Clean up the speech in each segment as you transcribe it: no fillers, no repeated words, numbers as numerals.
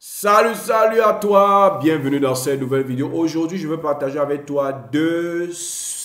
Salut à toi, bienvenue dans cette nouvelle vidéo. Aujourd'hui, je veux partager avec toi deux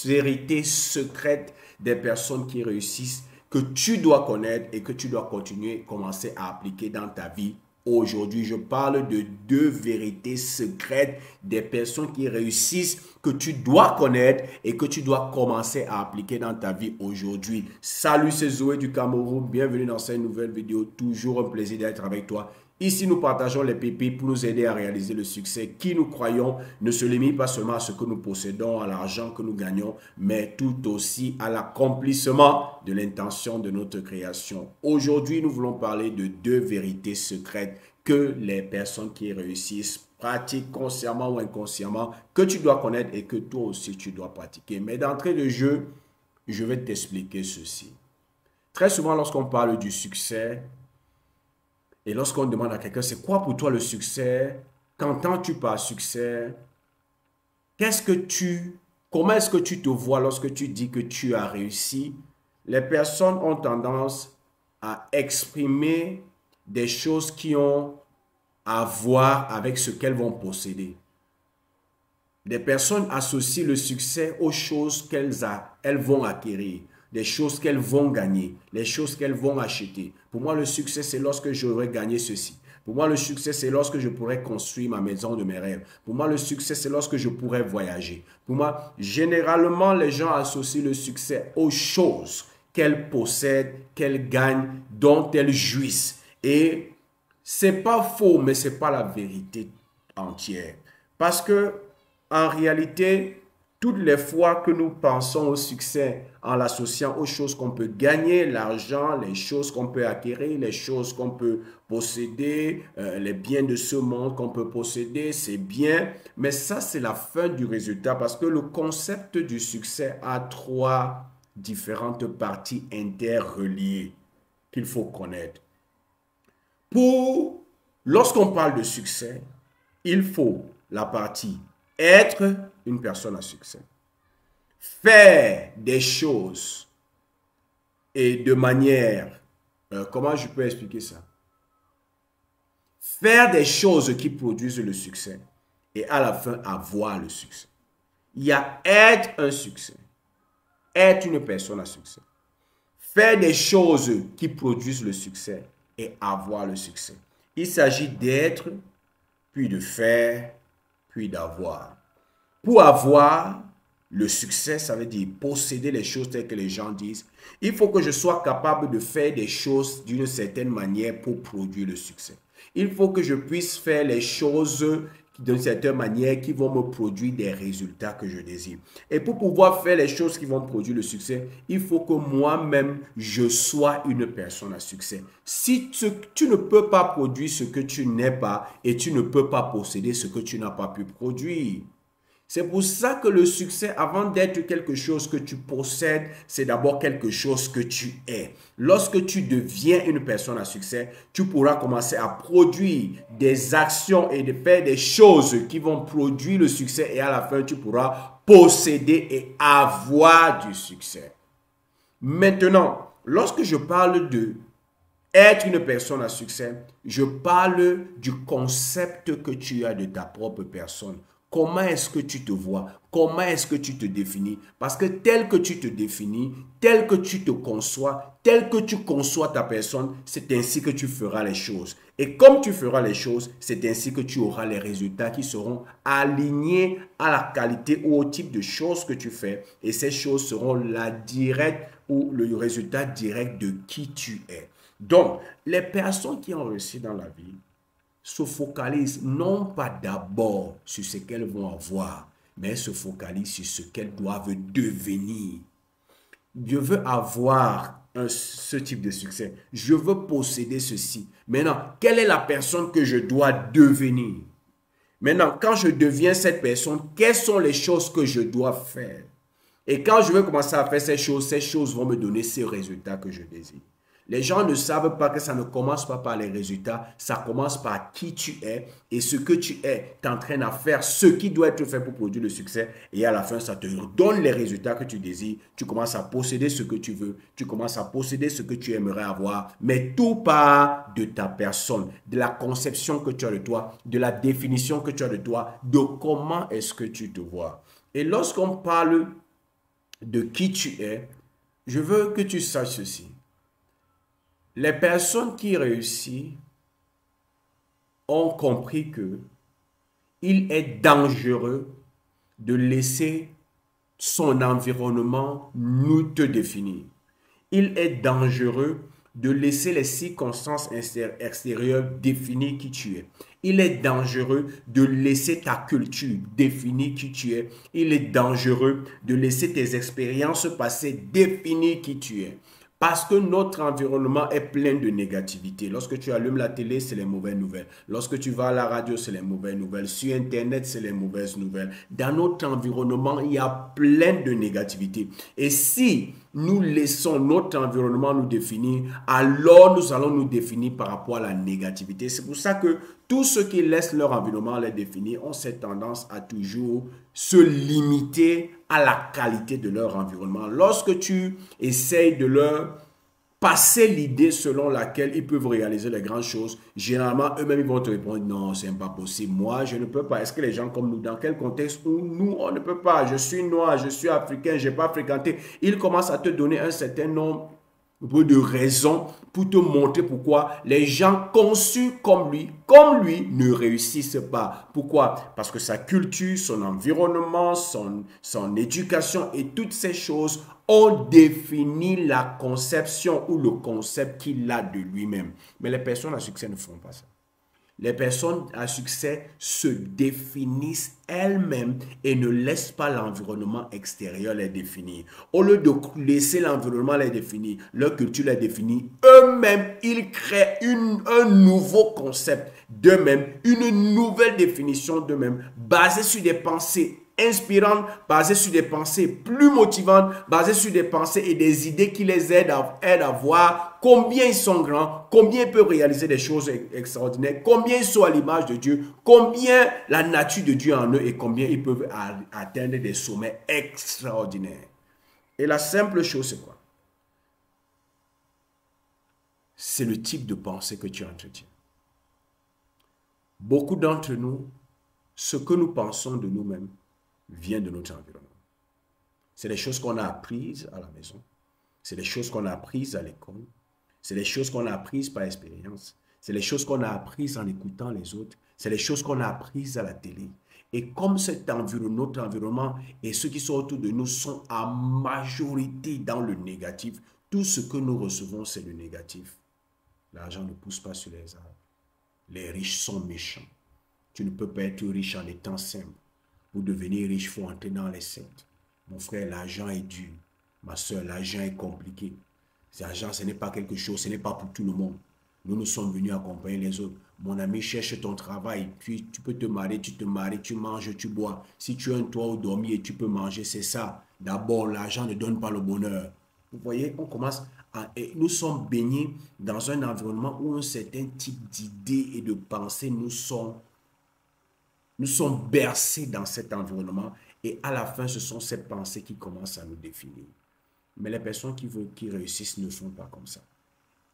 vérités secrètes des personnes qui réussissent que tu dois connaître et que tu dois continuer, commencer à appliquer dans ta vie. Aujourd'hui, je parle de deux vérités secrètes des personnes qui réussissent que tu dois connaître et que tu dois commencer à appliquer dans ta vie aujourd'hui. Salut, c'est Zoé du Cameroun. Bienvenue dans cette nouvelle vidéo. Toujours un plaisir d'être avec toi. Ici, nous partageons les pépites pour nous aider à réaliser le succès qui, nous croyons, ne se limite pas seulement à ce que nous possédons, à l'argent que nous gagnons, mais tout aussi à l'accomplissement de l'intention de notre création. Aujourd'hui, nous voulons parler de deux vérités secrètes que les personnes qui réussissent pratiquent consciemment ou inconsciemment, que tu dois connaître et que toi aussi tu dois pratiquer. Mais d'entrée de jeu, je vais t'expliquer ceci. Très souvent, lorsqu'on parle du succès, et lorsqu'on demande à quelqu'un, c'est quoi pour toi le succès? Qu'entends-tu par succès? Comment est-ce que tu te vois lorsque tu dis que tu as réussi? Les personnes ont tendance à exprimer des choses qui ont à voir avec ce qu'elles vont posséder. Des personnes associent le succès aux choses qu'elles vont acquérir, des choses qu'elles vont gagner, les choses qu'elles vont acheter. Pour moi, le succès, c'est lorsque j'aurai gagné ceci. Pour moi, le succès, c'est lorsque je pourrai construire ma maison de mes rêves. Pour moi, le succès, c'est lorsque je pourrai voyager. Pour moi, généralement, les gens associent le succès aux choses qu'elles possèdent, qu'elles gagnent, dont elles jouissent. Et c'est pas faux, mais c'est pas la vérité entière. Parce que en réalité, toutes les fois que nous pensons au succès en l'associant aux choses qu'on peut gagner, l'argent, les choses qu'on peut acquérir, les choses qu'on peut posséder, les biens de ce monde qu'on peut posséder, c'est bien. Mais ça, c'est la fin du résultat parce que le concept du succès a trois différentes parties interreliées qu'il faut connaître. Lorsqu'on parle de succès, il faut la partie être une personne à succès. Faire des choses et de manière... comment je peux expliquer ça? Faire des choses qui produisent le succès et à la fin avoir le succès. Il y a être un succès, être une personne à succès. Faire des choses qui produisent le succès et avoir le succès. Il s'agit d'être, puis de faire, puis d'avoir. Pour avoir le succès, ça veut dire posséder les choses telles que les gens disent. Il faut que je sois capable de faire des choses d'une certaine manière pour produire le succès. Il faut que je puisse faire les choses d'une certaine manière qui vont me produire des résultats que je désire. Et pour pouvoir faire les choses qui vont produire le succès, il faut que moi-même, je sois une personne à succès. Si tu ne peux pas produire ce que tu n'es pas et tu ne peux pas posséder ce que tu n'as pas pu produire. C'est pour ça que le succès, avant d'être quelque chose que tu possèdes, c'est d'abord quelque chose que tu es. Lorsque tu deviens une personne à succès, tu pourras commencer à produire des actions et de faire des choses qui vont produire le succès et à la fin, tu pourras posséder et avoir du succès. Maintenant, lorsque je parle de être une personne à succès, je parle du concept que tu as de ta propre personne. Comment est-ce que tu te vois? Comment est-ce que tu te définis? Parce que tel que tu te définis, tel que tu te conçois, tel que tu conçois ta personne, c'est ainsi que tu feras les choses. Et comme tu feras les choses, c'est ainsi que tu auras les résultats qui seront alignés à la qualité ou au type de choses que tu fais. Et ces choses seront la directe ou le résultat direct de qui tu es. Donc, les personnes qui ont réussi dans la vie se focalisent non pas d'abord sur ce qu'elles vont avoir, mais elles se focalisent sur ce qu'elles doivent devenir. Je veux avoir ce type de succès. Je veux posséder ceci. Maintenant, quelle est la personne que je dois devenir? Maintenant, quand je deviens cette personne, quelles sont les choses que je dois faire? Et quand je vais commencer à faire ces choses vont me donner ces résultats que je désire. Les gens ne savent pas que ça ne commence pas par les résultats, ça commence par qui tu es et ce que tu es t'entraînes à faire, ce qui doit être fait pour produire le succès. Et à la fin, ça te donne les résultats que tu désires. Tu commences à posséder ce que tu veux, tu commences à posséder ce que tu aimerais avoir, mais tout part de ta personne, de la conception que tu as de toi, de la définition que tu as de toi, de comment est-ce que tu te vois. Et lorsqu'on parle de qui tu es, je veux que tu saches ceci. Les personnes qui réussissent ont compris que il est dangereux de laisser son environnement nous te définir. Il est dangereux de laisser les circonstances extérieures définir qui tu es. Il est dangereux de laisser ta culture définir qui tu es. Il est dangereux de laisser tes expériences passées définir qui tu es. Parce que notre environnement est plein de négativité. Lorsque tu allumes la télé, c'est les mauvaises nouvelles. Lorsque tu vas à la radio, c'est les mauvaises nouvelles. Sur Internet, c'est les mauvaises nouvelles. Dans notre environnement, il y a plein de négativité. Et si nous laissons notre environnement nous définir, alors nous allons nous définir par rapport à la négativité. C'est pour ça que tous ceux qui laissent leur environnement les définir ont cette tendance à toujours se limiter à la qualité de leur environnement. Lorsque tu essayes de leur passer l'idée selon laquelle ils peuvent réaliser les grandes choses, généralement, eux-mêmes, ils vont te répondre, non, c'est pas possible. Moi, je ne peux pas. Est-ce que les gens comme nous, dans quel contexte où nous, on ne peut pas? Je suis noir, je suis africain, je n'ai pas fréquenté. Ils commencent à te donner un certain nombre de raisons pour te montrer pourquoi les gens conçus comme lui, ne réussissent pas. Pourquoi? Parce que sa culture, son environnement, son éducation et toutes ces choses ont défini la conception ou le concept qu'il a de lui-même. Mais les personnes à succès ne font pas ça. Les personnes à succès se définissent elles-mêmes et ne laissent pas l'environnement extérieur les définir. Au lieu de laisser l'environnement les définir, leur culture les définir, eux-mêmes, ils créent un nouveau concept d'eux-mêmes, une nouvelle définition d'eux-mêmes, basée sur des pensées inspirantes, basées sur des pensées plus motivantes, basées sur des pensées et des idées qui les aident à voir combien ils sont grands, combien ils peuvent réaliser des choses extraordinaires, combien ils sont à l'image de Dieu, combien la nature de Dieu en eux et combien ils peuvent atteindre des sommets extraordinaires. Et la simple chose, c'est quoi? C'est le type de pensée que tu entretiens. Beaucoup d'entre nous, ce que nous pensons de nous-mêmes vient de notre environnement. C'est des choses qu'on a apprises à la maison. C'est des choses qu'on a apprises à l'école. C'est des choses qu'on a apprises par expérience. C'est les choses qu'on a apprises en écoutant les autres. C'est les choses qu'on a apprises à la télé. Et comme notre environnement et ceux qui sont autour de nous sont en majorité dans le négatif, tout ce que nous recevons, c'est le négatif. L'argent ne pousse pas sur les arbres. Les riches sont méchants. Tu ne peux pas être riche en étant simple. Pour devenir riche, il faut entrer dans les sectes. Mon frère, l'argent est dur. Ma soeur, l'argent est compliqué. L'argent, ce n'est pas quelque chose, ce n'est pas pour tout le monde. Nous sommes venus accompagner les autres. Mon ami, cherche ton travail, puis tu peux te marier, tu manges, tu bois. Si tu as un toit où dormir et tu peux manger, c'est ça. D'abord, l'argent ne donne pas le bonheur. Vous voyez, on commence et nous sommes baignés dans un environnement où un certain type d'idées et de pensées nous sont bercés dans cet environnement et à la fin, ce sont ces pensées qui commencent à nous définir. Mais les personnes qui réussissent ne font pas comme ça.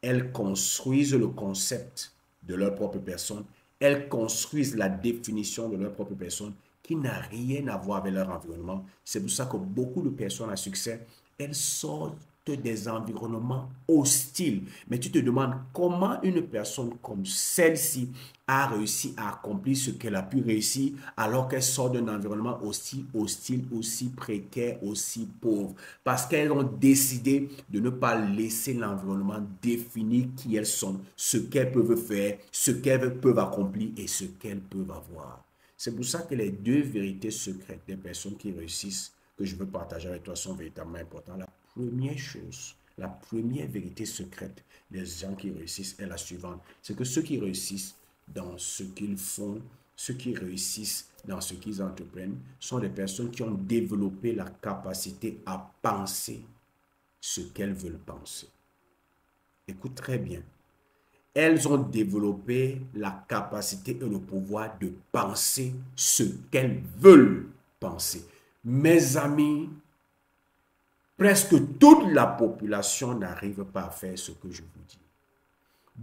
Elles construisent le concept de leur propre personne. Elles construisent la définition de leur propre personne qui n'a rien à voir avec leur environnement. C'est pour ça que beaucoup de personnes à succès, elles sortent des environnements hostiles. Mais tu te demandes comment une personne comme celle-ci a réussi à accomplir ce qu'elle a pu réussir alors qu'elle sort d'un environnement aussi hostile, aussi précaire, aussi pauvre. Parce qu'elles ont décidé de ne pas laisser l'environnement définir qui elles sont, ce qu'elles peuvent faire, ce qu'elles peuvent accomplir et ce qu'elles peuvent avoir. C'est pour ça que les deux vérités secrètes des personnes qui réussissent que je veux partager avec toi sont véritablement importantes. La première chose, la première vérité secrète des gens qui réussissent est la suivante. C'est que ceux qui réussissent dans ce qu'ils font, ceux qui réussissent dans ce qu'ils entreprennent, sont des personnes qui ont développé la capacité à penser ce qu'elles veulent penser. Écoute très bien. Elles ont développé la capacité et le pouvoir de penser ce qu'elles veulent penser. Mes amis, presque toute la population n'arrive pas à faire ce que je vous dis.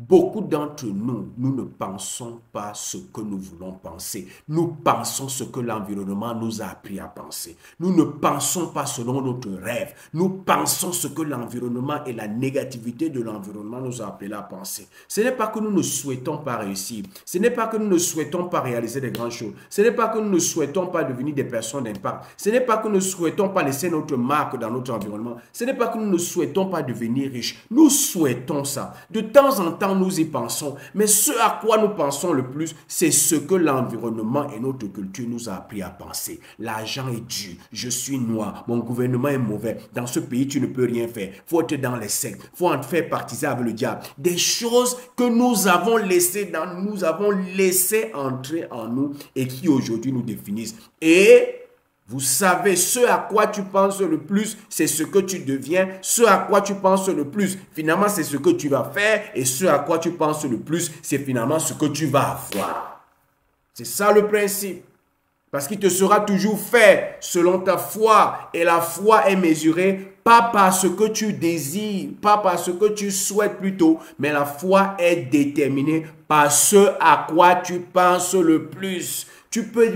Beaucoup d'entre nous, nous ne pensons pas ce que nous voulons penser. Nous pensons ce que l'environnement nous a appris à penser. Nous ne pensons pas selon notre rêve. Nous pensons ce que l'environnement et la négativité de l'environnement nous a appris à penser. Ce n'est pas que nous ne souhaitons pas réussir. Ce n'est pas que nous ne souhaitons pas réaliser de grandes choses. Ce n'est pas que nous ne souhaitons pas devenir des personnes d'impact. Ce n'est pas que nous ne souhaitons pas laisser notre marque dans notre environnement. Ce n'est pas que nous ne souhaitons pas devenir riches. Nous souhaitons ça. De temps en temps, nous y pensons, mais ce à quoi nous pensons le plus, c'est ce que l'environnement et notre culture nous a appris à penser. L'argent est dur, je suis noir, mon gouvernement est mauvais, dans ce pays tu ne peux rien faire, faut être dans les sectes, faut en faire partisan avec le diable. Des choses que nous avons laissées entrer en nous et qui aujourd'hui nous définissent. Et vous savez, ce à quoi tu penses le plus, c'est ce que tu deviens. Ce à quoi tu penses le plus, finalement, c'est ce que tu vas faire. Et ce à quoi tu penses le plus, c'est finalement ce que tu vas avoir. C'est ça le principe. Parce qu'il te sera toujours fait selon ta foi. Et la foi est mesurée pas par ce que tu désires, pas par ce que tu souhaites plutôt, mais la foi est déterminée par ce à quoi tu penses le plus. Tu peux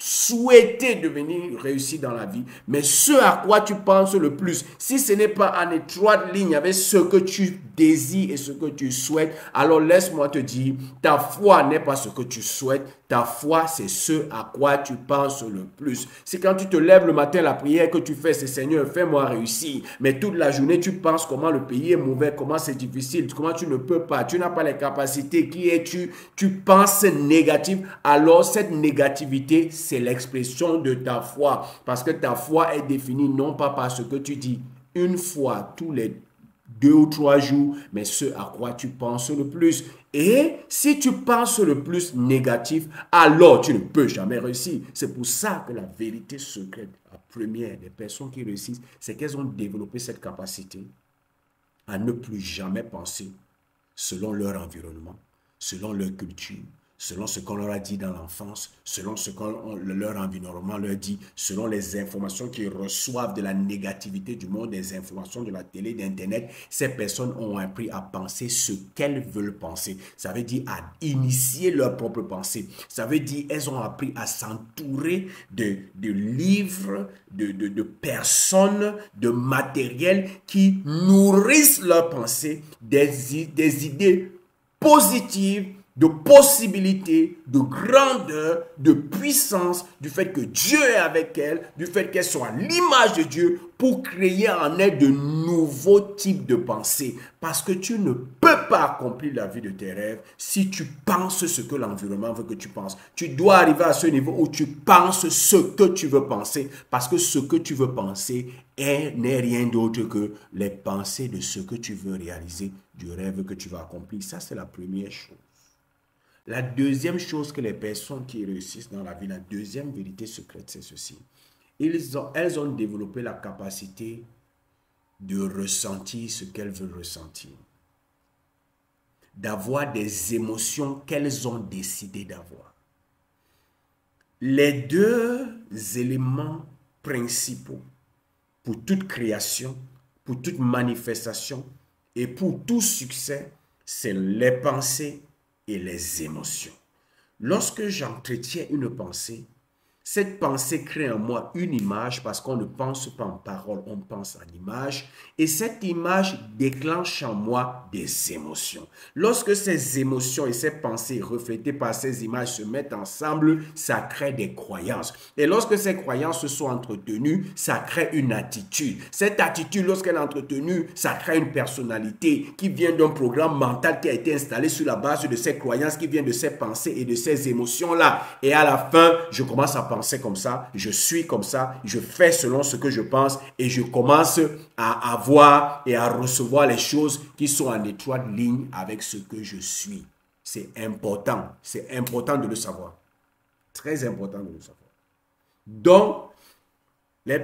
souhaiter devenir réussi dans la vie, mais ce à quoi tu penses le plus, si ce n'est pas en étroite ligne avec ce que tu désires et ce que tu souhaites, alors laisse-moi te dire, ta foi n'est pas ce que tu souhaites, ta foi c'est ce à quoi tu penses le plus. C'est quand tu te lèves le matin, la prière que tu fais, c'est Seigneur, fais-moi réussir, mais toute la journée tu penses comment le pays est mauvais, comment c'est difficile, comment tu ne peux pas, tu n'as pas les capacités, qui es-tu, tu penses négatif, alors cette négativité, c'est l'expression de ta foi. Parce que ta foi est définie non pas par ce que tu dis une fois tous les 2 ou 3 jours, mais ce à quoi tu penses le plus. Et si tu penses le plus négatif, alors tu ne peux jamais réussir. C'est pour ça que la vérité secrète, la première des personnes qui réussissent, c'est qu'elles ont développé cette capacité à ne plus jamais penser selon leur environnement, selon leur culture, selon ce qu'on leur a dit dans l'enfance, selon ce que leur environnement leur dit, selon les informations qu'ils reçoivent de la négativité du monde, des informations de la télé, d'Internet. Ces personnes ont appris à penser ce qu'elles veulent penser. Ça veut dire à initier leur propre pensée. Ça veut dire elles ont appris à s'entourer de livres, de personnes, de matériel qui nourrissent leur pensée, des idées positives, de possibilités, de grandeur, de puissance, du fait que Dieu est avec elle, du fait qu'elle soit l'image de Dieu pour créer en elle de nouveaux types de pensées. Parce que tu ne peux pas accomplir la vie de tes rêves si tu penses ce que l'environnement veut que tu penses. Tu dois arriver à ce niveau où tu penses ce que tu veux penser, parce que ce que tu veux penser n'est rien d'autre que les pensées de ce que tu veux réaliser, du rêve que tu vas accomplir. Ça, c'est la première chose. La deuxième chose que les personnes qui réussissent dans la vie, la deuxième vérité secrète, c'est ceci. Elles ont développé la capacité de ressentir ce qu'elles veulent ressentir. D'avoir des émotions qu'elles ont décidé d'avoir. Les deux éléments principaux pour toute création, pour toute manifestation et pour tout succès, c'est les pensées et les émotions. Lorsque j'entretiens une pensée, cette pensée crée en moi une image parce qu'on ne pense pas en parole, on pense en image. Et cette image déclenche en moi des émotions. Lorsque ces émotions et ces pensées reflétées par ces images se mettent ensemble, ça crée des croyances. Et lorsque ces croyances se sont entretenues, ça crée une attitude. Cette attitude, lorsqu'elle est entretenue, ça crée une personnalité qui vient d'un programme mental qui a été installé sur la base de ces croyances, qui vient de ces pensées et de ces émotions-là. Et à la fin, je commence à penser comme ça, je suis comme ça, je fais selon ce que je pense et je commence à avoir et à recevoir les choses qui sont en étroite ligne avec ce que je suis. C'est important de le savoir. Très important de le savoir. Donc, les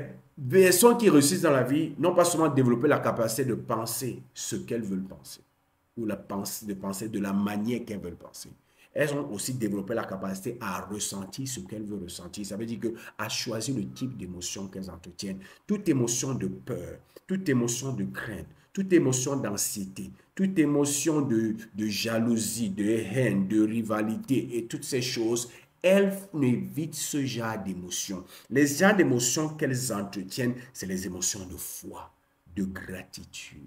personnes qui réussissent dans la vie n'ont pas seulement développé la capacité de penser ce qu'elles veulent penser. ou de penser de la manière qu'elles veulent penser. Elles ont aussi développé la capacité à ressentir ce qu'elles veulent ressentir. Ça veut dire que à choisir le type d'émotion qu'elles entretiennent. Toute émotion de peur, toute émotion de crainte, toute émotion d'anxiété, toute émotion de jalousie, de haine, de rivalité et toutes ces choses, elles évitent ce genre d'émotions. Les genres d'émotions qu'elles entretiennent, c'est les émotions de foi, de gratitude,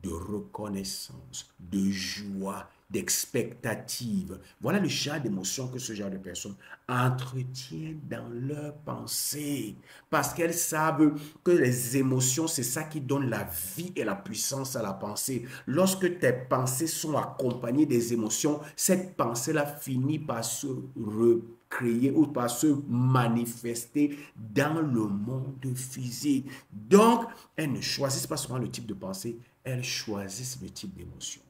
de reconnaissance, de joie, d'expectative. Voilà le genre d'émotions que ce genre de personnes entretiennent dans leurs pensées. Parce qu'elles savent que les émotions, c'est ça qui donne la vie et la puissance à la pensée. Lorsque tes pensées sont accompagnées des émotions, cette pensée-là finit par se recréer ou par se manifester dans le monde physique. Donc, elles ne choisissent pas seulement le type de pensée, elles choisissent le type d'émotion.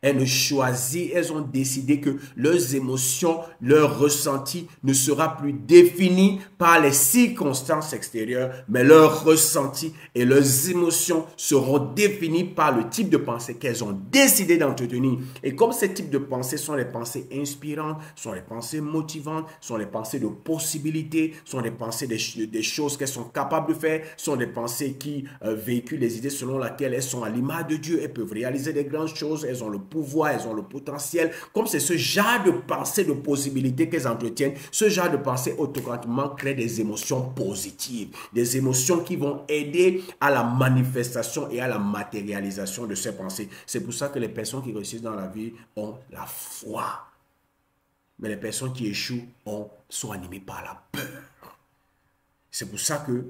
Elles ont décidé que leurs émotions, leurs ressentis ne sera plus définis par les circonstances extérieures, mais leurs ressentis et leurs émotions seront définis par le type de pensée qu'elles ont décidé d'entretenir. Et comme ces types de pensées sont les pensées inspirantes, sont les pensées motivantes, sont les pensées de possibilités, sont les pensées des choses qu'elles sont capables de faire, sont des pensées qui véhiculent les idées selon lesquelles elles sont à l'image de Dieu, elles peuvent réaliser des grandes choses, elles ont le pouvoir, elles ont le potentiel. Comme c'est ce genre de pensée, de possibilités qu'elles entretiennent, ce genre de pensée automatiquement crée des émotions positives, des émotions qui vont aider à la manifestation et à la matérialisation de ces pensées. C'est pour ça que les personnes qui réussissent dans la vie ont la foi. Mais les personnes qui échouent sont animées par la peur. C'est pour ça que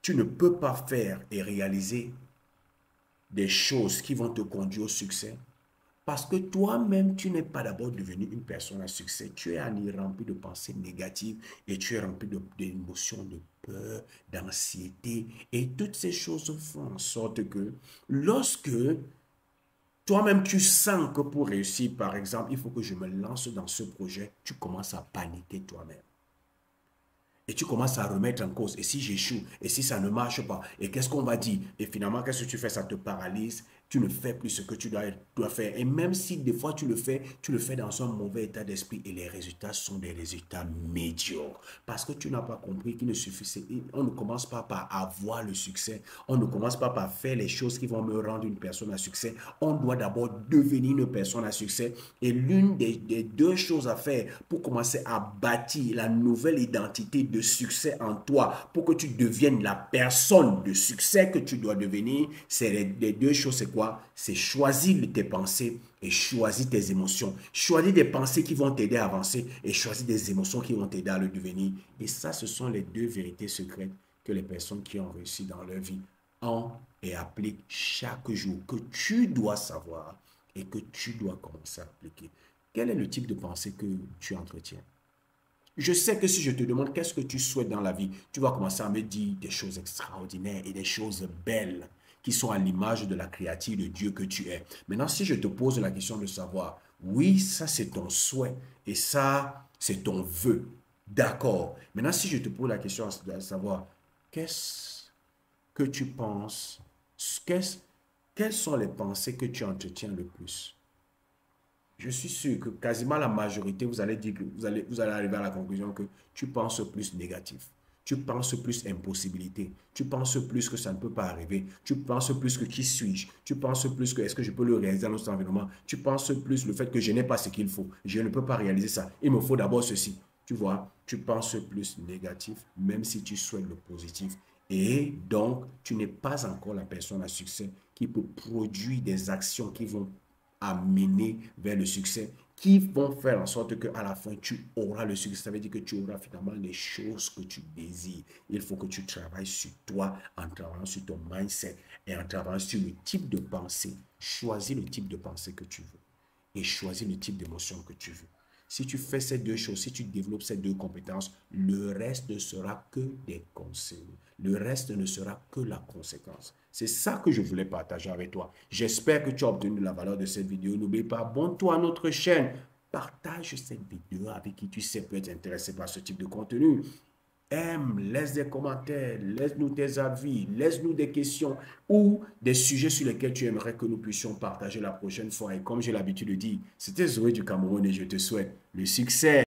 tu ne peux pas faire et réaliser des choses qui vont te conduire au succès parce que toi-même, tu n'es pas d'abord devenu une personne à succès. Tu es rempli de pensées négatives et tu es rempli d'émotions de peur, d'anxiété. Et toutes ces choses font en sorte que lorsque toi-même, tu sens que pour réussir, par exemple, il faut que je me lance dans ce projet, tu commences à paniquer toi-même. Et tu commences à remettre en cause. Et si j'échoue? Et si ça ne marche pas? Et qu'est-ce qu'on va dire? Et finalement, qu'est-ce que tu fais? Ça te paralyse. Tu ne fais plus ce que tu dois faire. Et même si des fois tu le fais dans un mauvais état d'esprit et les résultats sont des résultats médiocres. Parce que tu n'as pas compris qu'il ne suffisait. On ne commence pas par avoir le succès. On ne commence pas par faire les choses qui vont me rendre une personne à succès. On doit d'abord devenir une personne à succès. Et l'une des deux choses à faire pour commencer à bâtir la nouvelle identité de succès en toi, pour que tu deviennes la personne de succès que tu dois devenir, c'est les deux choses, c'est quoi? C'est choisir tes pensées et choisir tes émotions. Choisir des pensées qui vont t'aider à avancer et choisir des émotions qui vont t'aider à le devenir. Et ça, ce sont les deux vérités secrètes que les personnes qui ont réussi dans leur vie ont et appliquent chaque jour, que tu dois savoir et que tu dois commencer à appliquer. Quel est le type de pensée que tu entretiens? Je sais que si je te demande qu'est-ce que tu souhaites dans la vie, tu vas commencer à me dire des choses extraordinaires et des choses belles qui sont à l'image de la créature de Dieu que tu es. Maintenant, si je te pose la question de savoir, oui, ça c'est ton souhait et ça c'est ton vœu, d'accord. Maintenant, si je te pose la question de savoir, qu'est-ce que tu penses, quelles sont les pensées que tu entretiens le plus? Je suis sûr que quasiment la majorité, vous allez dire que vous allez arriver à la conclusion que tu penses plus négatif. Tu penses plus impossibilité. Tu penses plus que ça ne peut pas arriver. Tu penses plus que qui suis-je. Tu penses plus que est-ce que je peux le réaliser dans notre environnement. Tu penses plus le fait que je n'ai pas ce qu'il faut. Je ne peux pas réaliser ça. Il me faut d'abord ceci. Tu vois, tu penses plus négatif, même si tu souhaites le positif. Et donc, tu n'es pas encore la personne à succès qui peut produire des actions qui vont amener vers le succès, qui vont faire en sorte qu'à la fin, tu auras le succès. Ça veut dire que tu auras finalement les choses que tu désires. Il faut que tu travailles sur toi, en travaillant sur ton mindset et en travaillant sur le type de pensée. Choisis le type de pensée que tu veux et choisis le type d'émotion que tu veux. Si tu fais ces deux choses, si tu développes ces deux compétences, le reste ne sera que des conseils. Le reste ne sera que la conséquence. C'est ça que je voulais partager avec toi. J'espère que tu as obtenu la valeur de cette vidéo. N'oublie pas, abonne-toi à notre chaîne. Partage cette vidéo avec qui tu sais peut être intéressé par ce type de contenu. Aime, laisse des commentaires, laisse-nous tes avis, laisse-nous des questions ou des sujets sur lesquels tu aimerais que nous puissions partager la prochaine fois. Et comme j'ai l'habitude de dire, c'était Zoé du Cameroun et je te souhaite le succès.